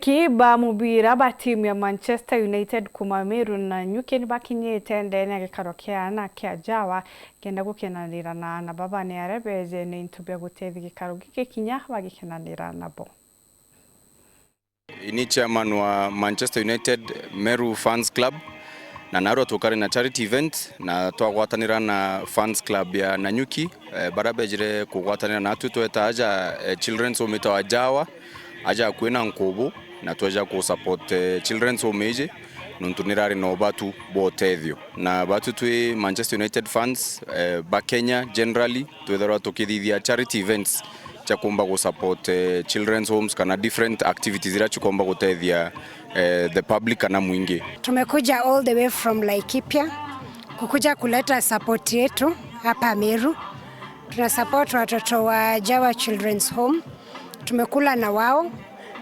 Kiba mubira ba timu ya Manchester United kuma Meru na Nyuki nibakinyite ndene gikaro kiana kia Jawa kenda gukenanira na baba ni arebeje ni intubya gutethi gikaro gikikinya bagikenanira nabo. Ni chairman wa Manchester United Meru Fans Club na naro tukari na charity event na twagwatanira na fans club ya Nanyuki barabejire kugwatanira na tweta aja children's home wa Jawa aja kwina nkubu na tuaja ku support children's home age nuntunirari no batu botethio na batu twi Manchester United fans ba Kenya generally twethera tukithithia charity events cha kumba ku support children's homes kana different activities ira chukomba gutethia the public kana mwingi. Tumekuja all the way from Laikipia kukuja kuleta support yetu hapa Meru. Tuna support watoto wa Jawa Children's Home. Tumekula na wao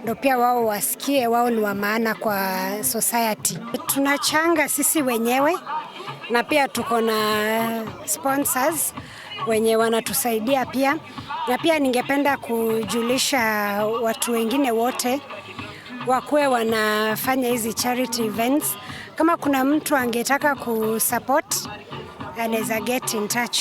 ndio pia wao wasikie wao ni wa maana kwa society. Tunachanga sisi wenyewe na pia tuko na sponsors wenye wanatusaidia pia, na pia ningependa kujulisha watu wengine wote wakuwe wanafanya hizi charity events. Kama kuna mtu angetaka kusupport anaweza get in touch.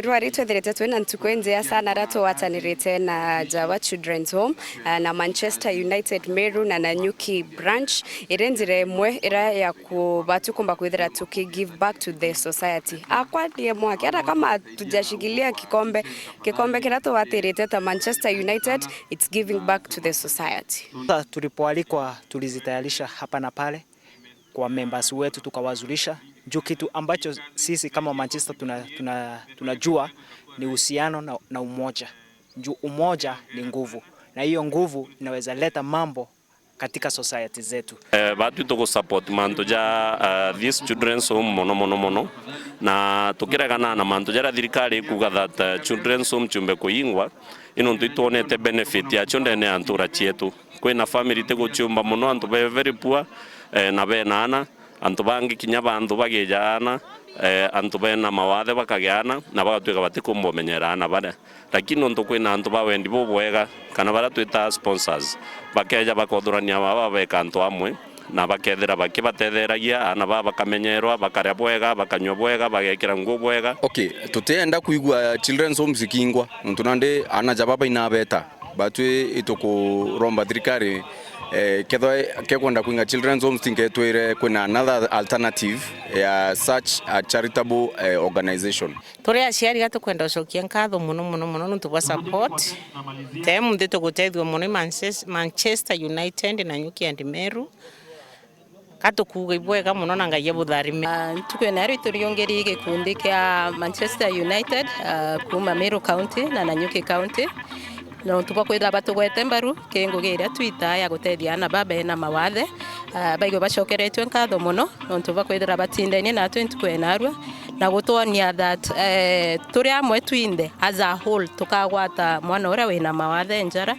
Ruari twetherete twina ntukwenzea sana rato watanirite na Jawa Children's Home na Manchester United Meru na Nanyuki branch irenzire mwe ira ya kubatu kumba kwithira tuki give back to the society. Akwa ndiye mwake hata kama tujashikilia kikombe kirato watirite ta Manchester United, it's giving back to the society. Tulipoalikwa tulizitayarisha hapa na pale kwa members wetu tukawazulisha juu kitu ambacho sisi kama Manchester tunajua ni uhusiano na umoja. Juu umoja ni nguvu na hiyo nguvu inaweza leta mambo katika society zetu. Batu tuko support manto ja this children's home mono na tukiragana na manto ja thirikari kuga that children's home chumbe kuingwa ino ntuitonete benefit ya chondene antura chietu kwina family tego chumba mono antu very poor na benana antu bangi kinya bantu bagejana antu bena mawathe bakagiana na bagatwika batikumbomenyerana bare lakini ntu kwina antu bawendi bobwega kana bara twita sponsors bakeja bakothurania baba beka antu amwe na bakethera bakibatetheragia ana baba bakamenyerwa bakaria bwega bakanywa bwega bagekira nguo bwega. Okay, tutenda kuigwa children's homes kingwa ntu nande ana jababa inabeta batwe itoko romba thirikari ketho kekwenda kuinga children's homes tingetwire kuna another alternative ya such a charitable organization. Tore aciari gatukwenda ucokia nkatho muno ntuba support temu ndito gutethio muno Manchester United na Nanyuki and Meru katukuga ibwega muno na ngaye butharimi. Tukwena ritu riongeri gikundi kia Manchester United kuma Meru County na Nanyuki County. No tupa kwithira batugwete mbaru kingo giria twita ya gutethia na baba na mawathe baigo bacokeretwe nkatho muno no tupa kwithira batindenie na 20 na gutwonia that turi amwe twinde as a whole tukagwata mwana ura wina mawathe njara.